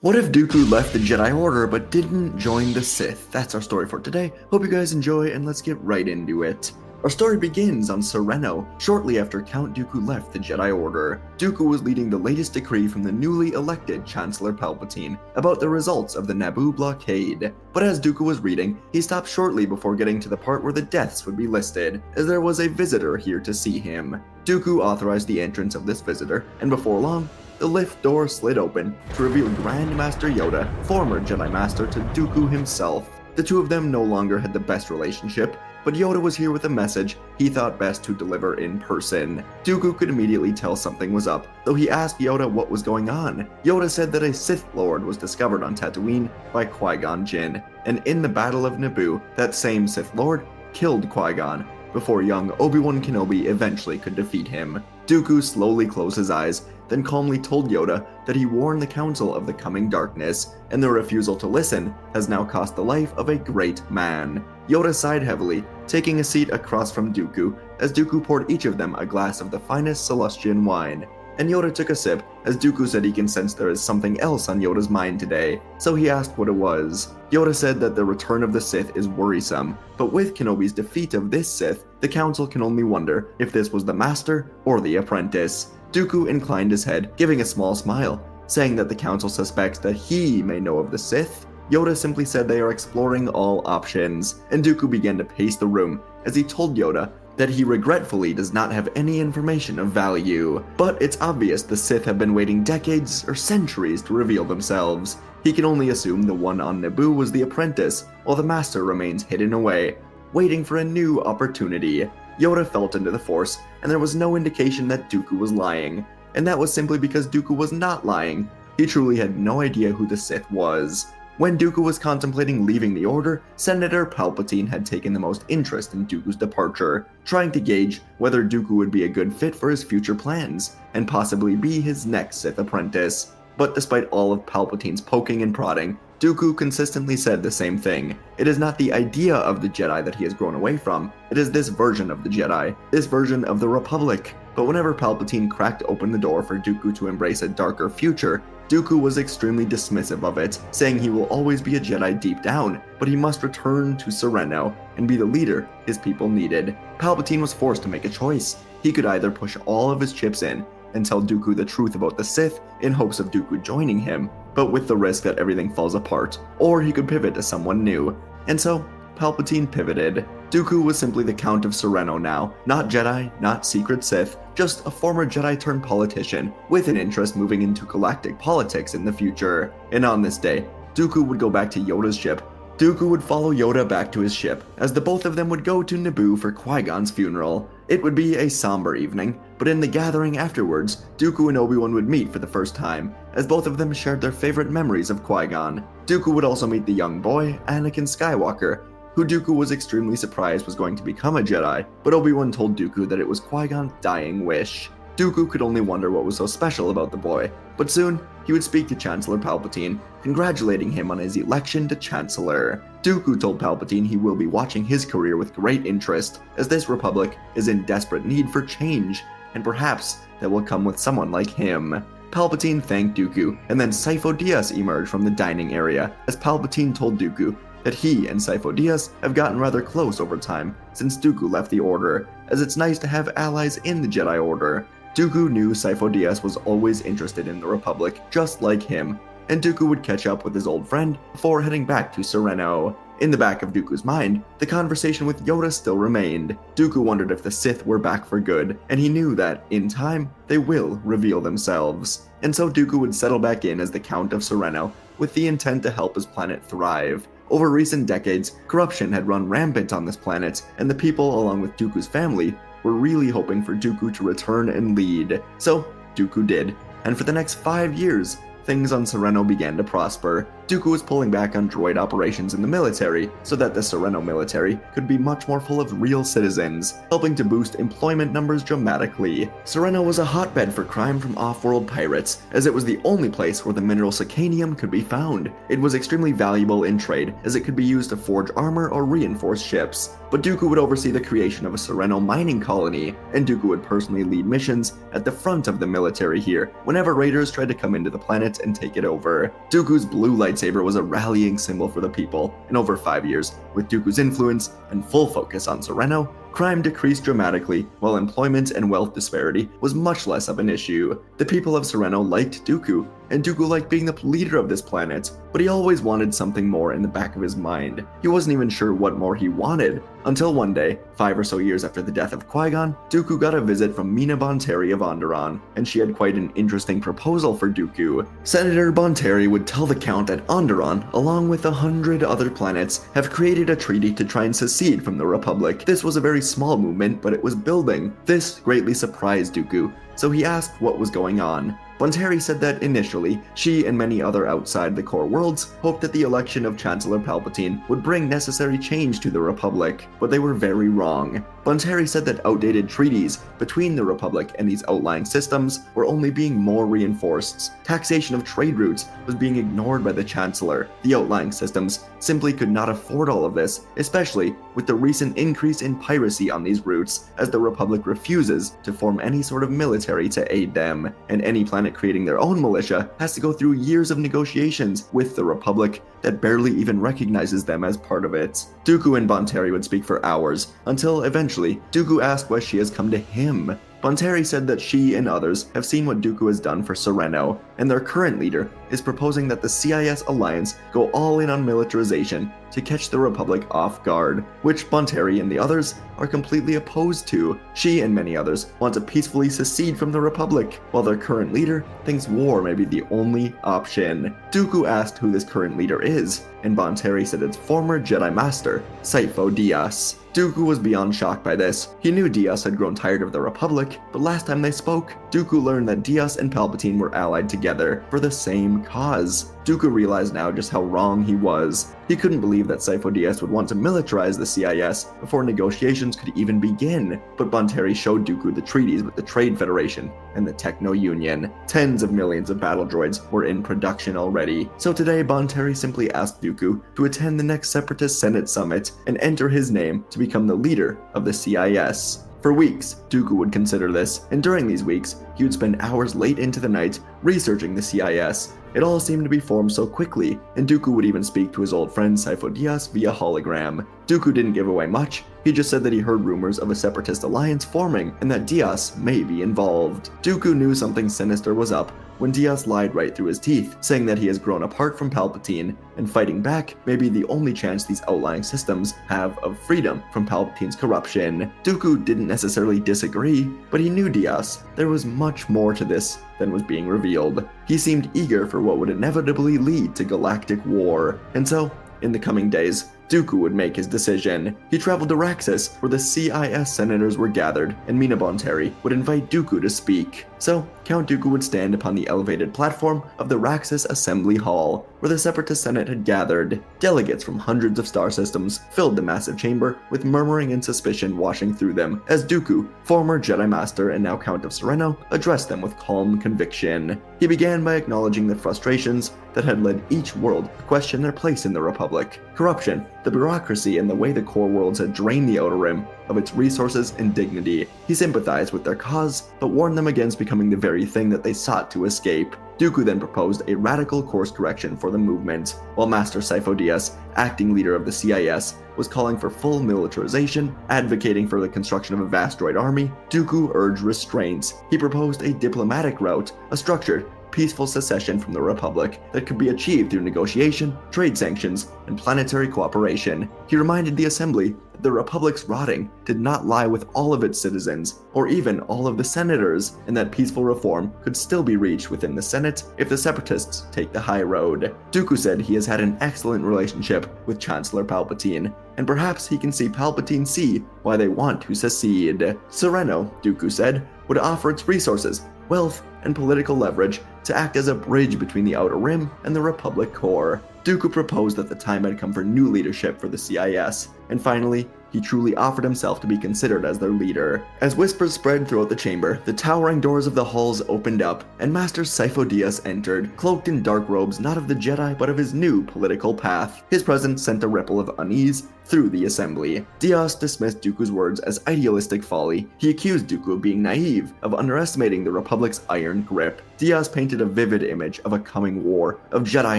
What if Dooku left the Jedi Order but didn't join the Sith? That's our story for today. Hope you guys enjoy, and let's get right into it. Our story begins on Serenno, shortly after Count Dooku left the Jedi Order. Dooku was leading the latest decree from the newly elected Chancellor Palpatine about the results of the Naboo blockade. But as Dooku was reading, he stopped shortly before getting to the part where the deaths would be listed, as there was a visitor here to see him. Dooku authorized the entrance of this visitor, and before long, the lift door slid open to reveal Grand Master Yoda, former Jedi Master, to Dooku himself. The two of them no longer had the best relationship, but Yoda was here with a message he thought best to deliver in person. Dooku could immediately tell something was up, though he asked Yoda what was going on. Yoda said that a Sith Lord was discovered on Tatooine by Qui-Gon Jinn, and in the Battle of Naboo, that same Sith Lord killed Qui-Gon before young Obi-Wan Kenobi eventually could defeat him. Dooku slowly closed his eyes, then calmly told Yoda that he warned the Council of the coming darkness, and their refusal to listen has now cost the life of a great man. Yoda sighed heavily, taking a seat across from Dooku, as Dooku poured each of them a glass of the finest Celestian wine. And Yoda took a sip, as Dooku said he can sense there is something else on Yoda's mind today, so he asked what it was. Yoda said that the return of the Sith is worrisome, but with Kenobi's defeat of this Sith, the Council can only wonder if this was the Master or the Apprentice. Dooku inclined his head, giving a small smile, saying that the Council suspects that he may know of the Sith. Yoda simply said they are exploring all options, and Dooku began to pace the room as he told Yoda that he regretfully does not have any information of value. But it's obvious the Sith have been waiting decades or centuries to reveal themselves. He can only assume the one on Naboo was the Apprentice, while the Master remains hidden away, waiting for a new opportunity. Yoda felt into the Force, and there was no indication that Dooku was lying, and that was simply because Dooku was not lying. He truly had no idea who the Sith was. When Dooku was contemplating leaving the Order, Senator Palpatine had taken the most interest in Dooku's departure, trying to gauge whether Dooku would be a good fit for his future plans, and possibly be his next Sith apprentice. But despite all of Palpatine's poking and prodding, Dooku consistently said the same thing. It is not the idea of the Jedi that he has grown away from, it is this version of the Jedi, this version of the Republic. But whenever Palpatine cracked open the door for Dooku to embrace a darker future, Dooku was extremely dismissive of it, saying he will always be a Jedi deep down, but he must return to Serenno and be the leader his people needed. Palpatine was forced to make a choice. He could either push all of his chips in and tell Dooku the truth about the Sith in hopes of Dooku joining him, but with the risk that everything falls apart, or he could pivot to someone new. And so, Palpatine pivoted. Dooku was simply the Count of Serenno now, not Jedi, not secret Sith, just a former Jedi turned politician, with an interest moving into galactic politics in the future. And on this day, Dooku would go back to Yoda's ship. Dooku would follow Yoda back to his ship, as the both of them would go to Naboo for Qui-Gon's funeral. It would be a somber evening, but in the gathering afterwards, Dooku and Obi-Wan would meet for the first time, as both of them shared their favorite memories of Qui-Gon. Dooku would also meet the young boy, Anakin Skywalker, who Dooku was extremely surprised was going to become a Jedi, but Obi-Wan told Dooku that it was Qui-Gon's dying wish. Dooku could only wonder what was so special about the boy, but soon he would speak to Chancellor Palpatine, congratulating him on his election to Chancellor. Dooku told Palpatine he will be watching his career with great interest, as this Republic is in desperate need for change, and perhaps that will come with someone like him. Palpatine thanked Dooku, and then Sidious emerged from the dining area, as Palpatine told Dooku that he and Sidious have gotten rather close over time since Dooku left the Order, as it's nice to have allies in the Jedi Order. Dooku knew Sidious was always interested in the Republic, just like him, and Dooku would catch up with his old friend before heading back to Serenno. In the back of Dooku's mind, the conversation with Yoda still remained. Dooku wondered if the Sith were back for good, and he knew that, in time, they will reveal themselves. And so Dooku would settle back in as the Count of Serenno, with the intent to help his planet thrive. Over recent decades, corruption had run rampant on this planet, and the people, along with Dooku's family, were really hoping for Dooku to return and lead. So, Dooku did, and for the next 5 years, things on Serenno began to prosper. Dooku was pulling back on droid operations in the military so that the Serenno military could be much more full of real citizens, helping to boost employment numbers dramatically. Serenno was a hotbed for crime from off-world pirates, as it was the only place where the mineral Sicanium could be found. It was extremely valuable in trade, as it could be used to forge armor or reinforce ships. But Dooku would oversee the creation of a Serenno mining colony, and Dooku would personally lead missions at the front of the military here whenever raiders tried to come into the planet planet and take it over. Dooku's blue lightsaber was a rallying symbol for the people, and over 5 years, with Dooku's influence and full focus on Serenno, crime decreased dramatically, while employment and wealth disparity was much less of an issue. The people of Serenno liked Dooku, and Dooku liked being the leader of this planet, but he always wanted something more in the back of his mind. He wasn't even sure what more he wanted, until one day, 5 or so years after the death of Qui-Gon, Dooku got a visit from Mina Bonteri of Onderon, and she had quite an interesting proposal for Dooku. Senator Bonteri would tell the Count that Onderon, along with 100 other planets, have created a treaty to try and secede from the Republic. This was a very small movement, but it was building. This greatly surprised Dooku, so he asked what was going on. Bonteri said that initially, she and many other outside the core worlds hoped that the election of Chancellor Palpatine would bring necessary change to the Republic, but they were very wrong. Bonteri said that outdated treaties between the Republic and these outlying systems were only being more reinforced. Taxation of trade routes was being ignored by the Chancellor. The outlying systems simply could not afford all of this, especially with the recent increase in piracy on these routes, as the Republic refuses to form any sort of military to aid them, and any planet creating their own militia has to go through years of negotiations with the Republic that barely even recognizes them as part of it. Dooku and Bonteri would speak for hours, until eventually Dooku asked why she has come to him. Bonteri said that she and others have seen what Dooku has done for Serenno, and their current leader is proposing that the CIS alliance go all in on militarization to catch the Republic off guard, which Bonteri and the others are completely opposed to. She and many others want to peacefully secede from the Republic, while their current leader thinks war may be the only option. Dooku asked who this current leader is, and Bonteri said it's former Jedi Master, Sidious. Dooku was beyond shocked by this. He knew Sidious had grown tired of the Republic, but last time they spoke, Dooku learned that Sidious and Palpatine were allied together for the same cause. Dooku realized now just how wrong he was. He couldn't believe that Sidious would want to militarize the CIS before negotiations could even begin, but Bonteri showed Dooku the treaties with the Trade Federation and the Techno Union. Tens of millions of battle droids were in production already, so today Bonteri simply asked Dooku to attend the next Separatist Senate Summit and enter his name to become the leader of the CIS. For weeks, Dooku would consider this, and during these weeks, he would spend hours late into the night researching the CIS. It all seemed to be formed so quickly, and Dooku would even speak to his old friend Sidious via hologram. Dooku didn't give away much, he just said that he heard rumors of a Separatist alliance forming, and that Sidious may be involved. Dooku knew something sinister was up when Sidious lied right through his teeth, saying that he has grown apart from Palpatine, and fighting back may be the only chance these outlying systems have of freedom from Palpatine's corruption. Dooku didn't necessarily disagree, but he knew Sidious. There was much more to this than was being revealed. He seemed eager for what would inevitably lead to galactic war, and so, in the coming days, Dooku would make his decision. He traveled to Raxus, where the CIS senators were gathered, and Mina Bonteri would invite Dooku to speak. So, Count Dooku would stand upon the elevated platform of the Raxus Assembly Hall, where the Separatist Senate had gathered. Delegates from hundreds of star systems filled the massive chamber, with murmuring and suspicion washing through them, as Dooku, former Jedi Master and now Count of Serenno, addressed them with calm conviction. He began by acknowledging the frustrations that had led each world to question their place in the Republic. Corruption, the bureaucracy, and the way the core worlds had drained the Outer Rim of its resources and dignity. He sympathized with their cause, but warned them against becoming the very thing that they sought to escape. Dooku then proposed a radical course correction for the movement, while Master Sidious, acting leader of the CIS, was calling for full militarization, advocating for the construction of a vast droid army. Dooku urged restraint. He proposed a diplomatic route, a structured, peaceful secession from the Republic that could be achieved through negotiation, trade sanctions, and planetary cooperation. He reminded the Assembly that the Republic's rotting did not lie with all of its citizens, or even all of the senators, and that peaceful reform could still be reached within the Senate if the Separatists take the high road. Dooku said he has had an excellent relationship with Chancellor Palpatine, and perhaps he can see Palpatine see why they want to secede. Serenno, Dooku said, would offer its resources, wealth, and political leverage to act as a bridge between the Outer Rim and the Republic core. Dooku proposed that the time had come for new leadership for the CIS, and finally, he truly offered himself to be considered as their leader. As whispers spread throughout the chamber, the towering doors of the halls opened up, and Master Sidious entered, cloaked in dark robes not of the Jedi but of his new political path. His presence sent a ripple of unease through the assembly. Diaz dismissed Dooku's words as idealistic folly. He accused Dooku of being naive, of underestimating the Republic's iron grip. Diaz painted a vivid image of a coming war, of Jedi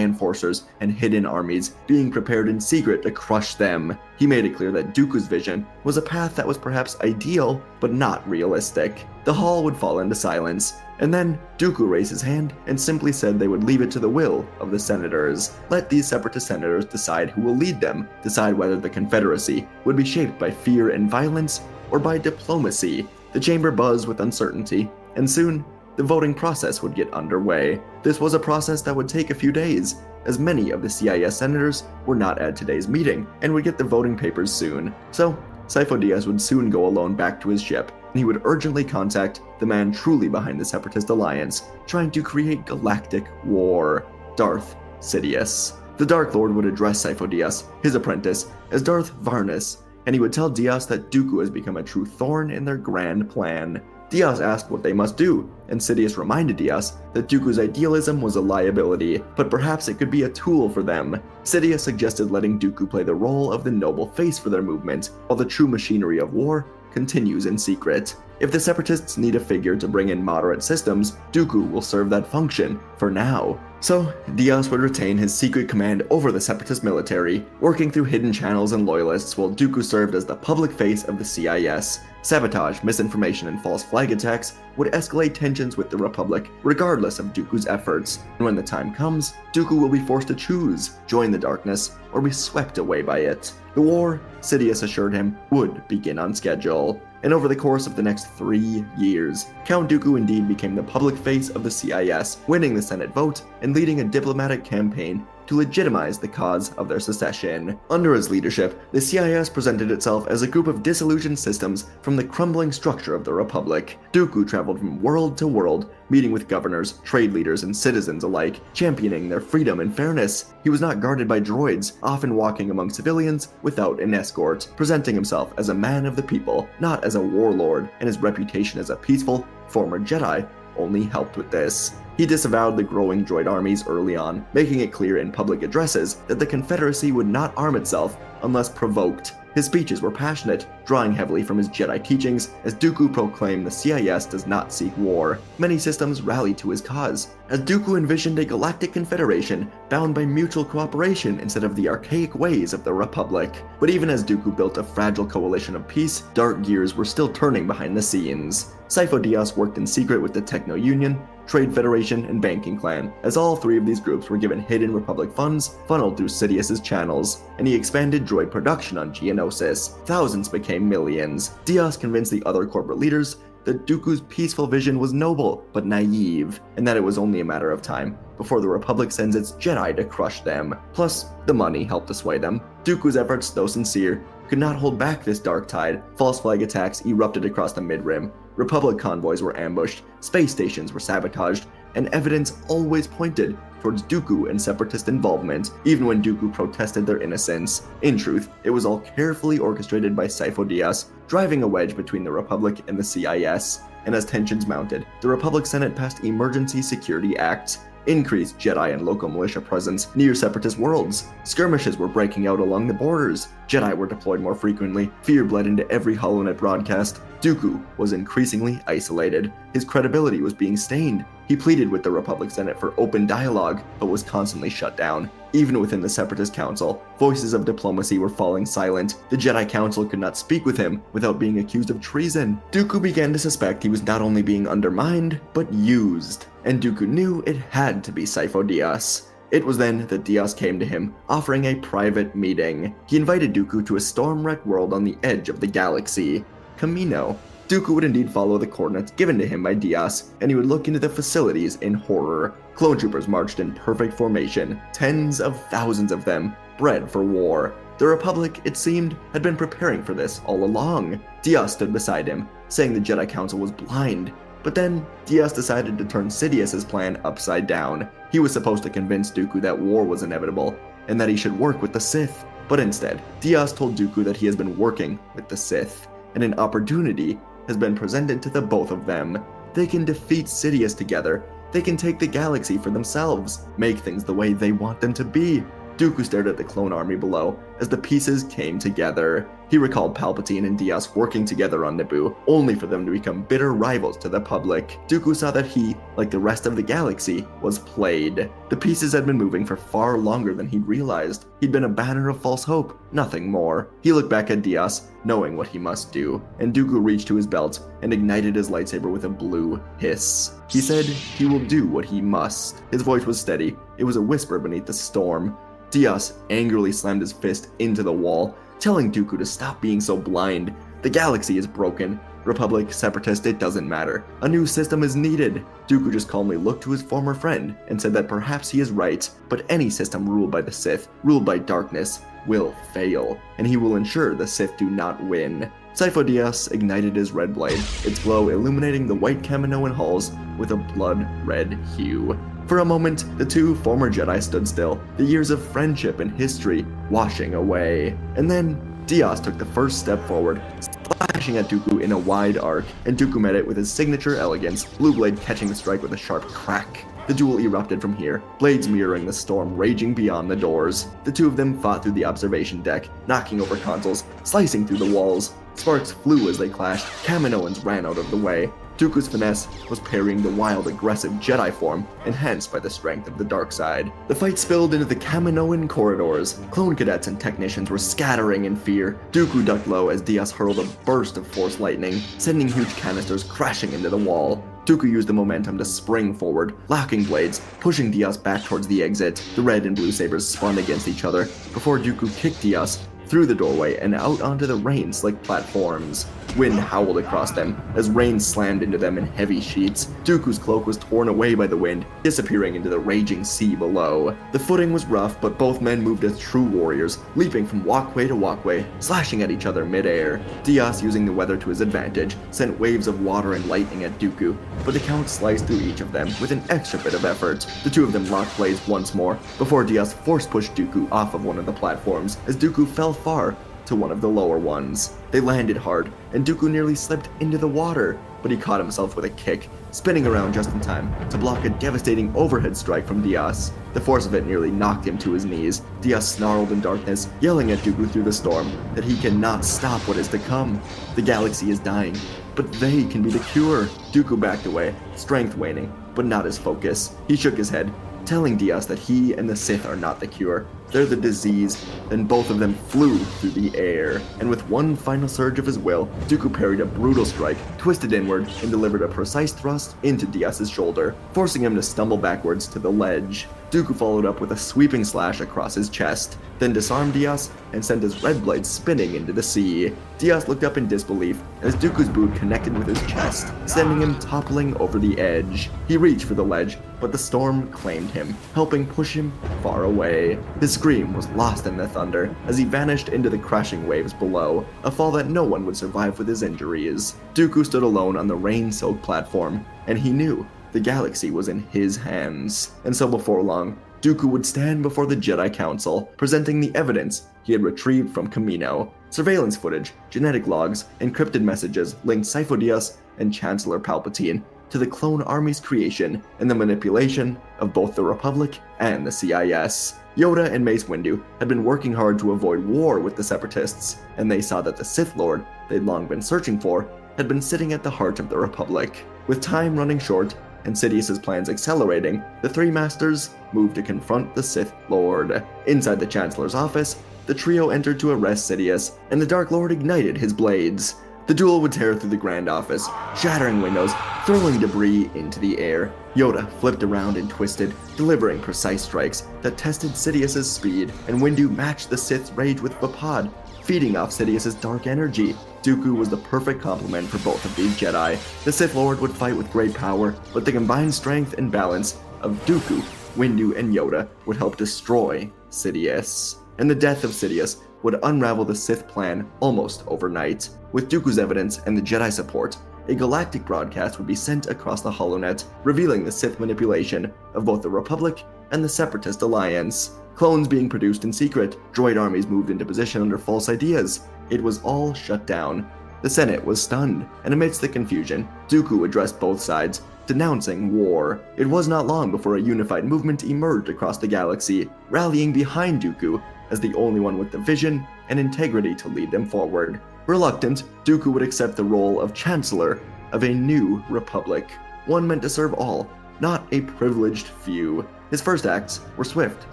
enforcers and hidden armies being prepared in secret to crush them. He made it clear that Dooku's vision was a path that was perhaps ideal, but not realistic. The hall would fall into silence, and then Dooku raised his hand and simply said they would leave it to the will of the senators. Let these Separatist senators decide who will lead them, decide whether the Confederacy would be shaped by fear and violence or by diplomacy. The chamber buzzed with uncertainty, and soon the voting process would get underway. This was a process that would take a few days, as many of the CIS senators were not at today's meeting and would get the voting papers soon. So, Sidious would soon go alone back to his ship, and he would urgently contact the man truly behind the Separatist alliance, trying to create galactic war, Darth Sidious. The Dark Lord would address Sidious, his apprentice, as Darth Varnus, and he would tell Diaz that Dooku has become a true thorn in their grand plan. Diaz asked what they must do, and Sidious reminded Diaz that Dooku's idealism was a liability, but perhaps it could be a tool for them. Sidious suggested letting Dooku play the role of the noble face for their movement, while the true machinery of war continues in secret. If the Separatists need a figure to bring in moderate systems, Dooku will serve that function for now. So, Diaz would retain his secret command over the Separatist military, working through hidden channels and loyalists while Dooku served as the public face of the CIS. Sabotage, misinformation, and false flag attacks would escalate tensions with the Republic, regardless of Dooku's efforts. And when the time comes, Dooku will be forced to choose, join the darkness, or be swept away by it. The war, Sidious assured him, would begin on schedule. And over the course of the next 3 years, Count Dooku indeed became the public face of the CIS, winning the Senate vote and leading a diplomatic campaign to legitimize the cause of their secession. Under his leadership, the CIS presented itself as a group of disillusioned systems from the crumbling structure of the Republic. Dooku traveled from world to world, meeting with governors, trade leaders, and citizens alike, championing their freedom and fairness. He was not guarded by droids, often walking among civilians without an escort, presenting himself as a man of the people, not as a warlord, and his reputation as a peaceful, former Jedi only helped with this. He disavowed the growing droid armies early on, making it clear in public addresses that the Confederacy would not arm itself unless provoked. His speeches were passionate, drawing heavily from his Jedi teachings, as Dooku proclaimed the CIS does not seek war. Many systems rallied to his cause, as Dooku envisioned a galactic confederation bound by mutual cooperation instead of the archaic ways of the Republic. But even as Dooku built a fragile coalition of peace, dark gears were still turning behind the scenes. Sidious worked in secret with the Techno Union, Trade Federation, and Banking Clan, as all three of these groups were given hidden Republic funds funneled through Sidious's channels, and he expanded droid production on Geonosis. Thousands became millions. Diaz convinced the other corporate leaders that Dooku's peaceful vision was noble but naive, and that it was only a matter of time before the Republic sends its Jedi to crush them. Plus, the money helped to sway them. Dooku's efforts, though sincere, could not hold back this dark tide. False flag attacks erupted across the Mid-Rim. Republic convoys were ambushed, space stations were sabotaged, and evidence always pointed towards Dooku and Separatist involvement, even when Dooku protested their innocence. In truth, it was all carefully orchestrated by Sidious, driving a wedge between the Republic and the CIS. And as tensions mounted, the Republic Senate passed Emergency Security Acts, increased Jedi and local militia presence near Separatist worlds. Skirmishes were breaking out along the borders. Jedi were deployed more frequently. Fear bled into every HoloNet broadcast. Dooku was increasingly isolated. His credibility was being stained. He pleaded with the Republic Senate for open dialogue, but was constantly shut down. Even within the Separatist Council, voices of diplomacy were falling silent. The Jedi Council could not speak with him without being accused of treason. Dooku began to suspect he was not only being undermined, but used. And Dooku knew it had to be Sidious. It was then that Diaz came to him, offering a private meeting. He invited Dooku to a storm-wrecked world on the edge of the galaxy, Kamino. Dooku would indeed follow the coordinates given to him by Diaz, and he would look into the facilities in horror. Clone troopers marched in perfect formation, tens of thousands of them, bred for war. The Republic, it seemed, had been preparing for this all along. Diaz stood beside him, saying the Jedi Council was blind. But then, Diaz decided to turn Sidious's plan upside down. He was supposed to convince Dooku that war was inevitable, and that he should work with the Sith. But instead, Diaz told Dooku that he has been working with the Sith, and an opportunity has been presented to the both of them. They can defeat Sidious together. They can take the galaxy for themselves, make things the way they want them to be. Dooku stared at the clone army below as the pieces came together. He recalled Palpatine and Diaz working together on Naboo, only for them to become bitter rivals to the public. Dooku saw that he, like the rest of the galaxy, was played. The pieces had been moving for far longer than he'd realized. He'd been a banner of false hope, nothing more. He looked back at Diaz, knowing what he must do, and Dooku reached to his belt and ignited his lightsaber with a blue hiss. He said he will do what he must. His voice was steady. It was a whisper beneath the storm. Diaz angrily slammed his fist into the wall, telling Dooku to stop being so blind. The galaxy is broken. Republic, Separatist, it doesn't matter. A new system is needed. Dooku just calmly looked to his former friend and said that perhaps he is right, but any system ruled by the Sith, ruled by darkness, will fail, and he will ensure the Sith do not win. Diaz ignited his red blade, its glow illuminating the white Kamino halls with a blood-red hue. For a moment, the two former Jedi stood still, the years of friendship and history washing away. And then, Diaz took the first step forward, slashing at Dooku in a wide arc, and Dooku met it with his signature elegance, blue blade catching the strike with a sharp crack. The duel erupted from here, blades mirroring the storm raging beyond the doors. The two of them fought through the observation deck, knocking over consoles, slicing through the walls. Sparks flew as they clashed, Kaminoans ran out of the way. Dooku's finesse was parrying the wild, aggressive Jedi form, enhanced by the strength of the dark side. The fight spilled into the Kaminoan corridors. Clone cadets and technicians were scattering in fear. Dooku ducked low as Diaz hurled a burst of force lightning, sending huge canisters crashing into the wall. Dooku used the momentum to spring forward, locking blades, pushing Diaz back towards the exit. The red and blue sabers spun against each other before Dooku kicked Diaz through the doorway and out onto the rain-slick platforms. Wind howled across them as rain slammed into them in heavy sheets. Dooku's cloak was torn away by the wind, disappearing into the raging sea below. The footing was rough, but both men moved as true warriors, leaping from walkway to walkway, slashing at each other mid-air. Diaz, using the weather to his advantage, sent waves of water and lightning at Dooku, but the Count sliced through each of them with an extra bit of effort. The two of them locked blades once more, before Diaz force-pushed Dooku off of one of the platforms, as Dooku fell far to one of the lower ones. They landed hard, and Dooku nearly slipped into the water, but he caught himself with a kick, spinning around just in time to block a devastating overhead strike from Diaz. The force of it nearly knocked him to his knees. Diaz snarled in darkness, yelling at Dooku through the storm that he cannot stop what is to come. The galaxy is dying, but they can be the cure. Dooku backed away, strength waning, but not his focus. He shook his head, telling Diaz that he and the Sith are not the cure. They're the disease. Then both of them flew through the air, and with one final surge of his will, Dooku parried a brutal strike, twisted inward, and delivered a precise thrust into Diaz's shoulder, forcing him to stumble backwards to the ledge. Dooku followed up with a sweeping slash across his chest, then disarmed Diaz and sent his red blade spinning into the sea. Diaz looked up in disbelief as Dooku's boot connected with his chest, sending him toppling over the edge. He reached for the ledge, but the storm claimed him, helping push him far away. His scream was lost in the thunder as he vanished into the crashing waves below, a fall that no one would survive with his injuries. Dooku stood alone on the rain-soaked platform, and he knew the galaxy was in his hands. And so before long, Dooku would stand before the Jedi Council, presenting the evidence he had retrieved from Kamino. Surveillance footage, genetic logs, encrypted messages linked Diaz and Chancellor Palpatine to the clone army's creation and the manipulation of both the Republic and the CIS. Yoda and Mace Windu had been working hard to avoid war with the Separatists, and they saw that the Sith Lord they'd long been searching for had been sitting at the heart of the Republic. With time running short and Sidious's plans accelerating, the three masters moved to confront the Sith Lord. Inside the Chancellor's office, the trio entered to arrest Sidious, and the Dark Lord ignited his blades. The duel would tear through the Grand Office, shattering windows, throwing debris into the air. Yoda flipped around and twisted, delivering precise strikes that tested Sidious's speed, and Windu matched the Sith's rage with Vapad, feeding off Sidious's dark energy. Dooku was the perfect complement for both of these Jedi. The Sith Lord would fight with great power, but the combined strength and balance of Dooku, Windu, and Yoda would help destroy Sidious. And the death of Sidious would unravel the Sith plan almost overnight. With Dooku's evidence and the Jedi support, a galactic broadcast would be sent across the HoloNet, revealing the Sith manipulation of both the Republic and the Separatist alliance. clones being produced in secret, droid armies moved into position under false ideas. It was all shut down. The Senate was stunned, and amidst the confusion, Dooku addressed both sides, denouncing war. It was not long before a unified movement emerged across the galaxy, rallying behind Dooku as the only one with the vision and integrity to lead them forward. Reluctant, Dooku would accept the role of Chancellor of a new republic, one meant to serve all, not a privileged few. His first acts were swift,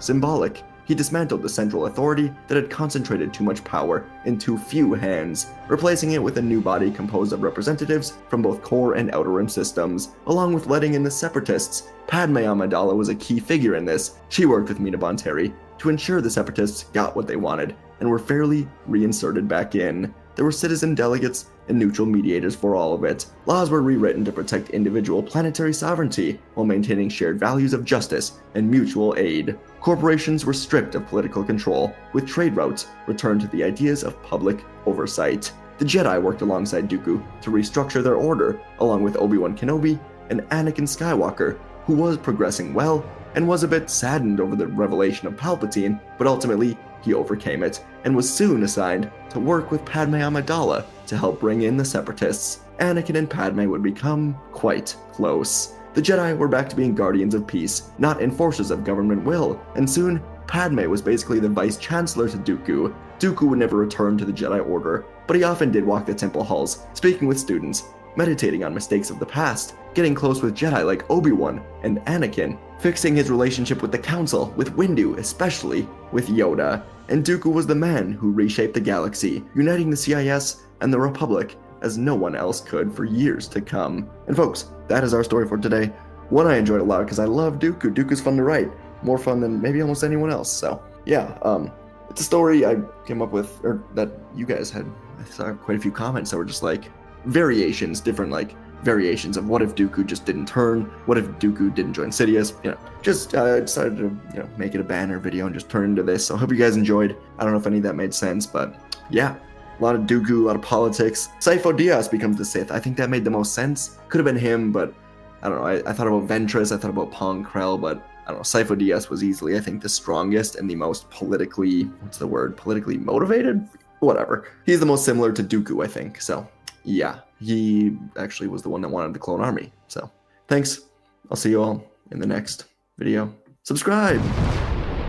symbolic. He dismantled the central authority that had concentrated too much power in too few hands, replacing it with a new body composed of representatives from both core and outer rim systems, along with letting in the Separatists. Padme Amidala was a key figure in this. She worked with Mina Bonteri to ensure the Separatists got what they wanted and were fairly reinserted back in. There were citizen delegates and neutral mediators for all of it. Laws were rewritten to protect individual planetary sovereignty while maintaining shared values of justice and mutual aid. Corporations were stripped of political control, with trade routes returned to the ideas of public oversight. The Jedi worked alongside Dooku to restructure their order, along with Obi-Wan Kenobi and Anakin Skywalker, who was progressing well and was a bit saddened over the revelation of Palpatine, but ultimately he overcame it and was soon assigned to work with Padme Amidala to help bring in the Separatists. Anakin and Padme would become quite close. The Jedi were back to being guardians of peace, not enforcers of government will, and soon Padme was basically the vice chancellor to Dooku. Dooku would never return to the Jedi Order, but he often did walk the temple halls, speaking with students, meditating on mistakes of the past, getting close with Jedi like Obi-Wan and Anakin, fixing his relationship with the Council, with Windu, especially with Yoda. And Dooku was the man who reshaped the galaxy, uniting the CIS and the Republic as no one else could for years to come. And folks, that is our story for today. One I enjoyed a lot because I love Dooku. Dooku's fun to write. More fun than maybe almost anyone else. So yeah, it's a story I came up with, or that you guys had. I saw quite a few comments that were just like variations, different like variations of what if Dooku just didn't turn, what if Dooku didn't join Sidious, just decided to, make it a banner video and just turn into this. So I hope you guys enjoyed. I don't know if any of that made sense, but yeah, a lot of Dooku, a lot of politics. Sifo Dyas becomes the Sith. I think that made the most sense. Could have been him, but I don't know. I thought about Ventress, I thought about Pong Krell, but I don't know. Sifo Dyas was easily, I think, the strongest and the most politically, politically motivated? Whatever. He's the most similar to Dooku, I think. So yeah, he actually was the one that wanted the clone army. So thanks. I'll see you all in the next video. Subscribe!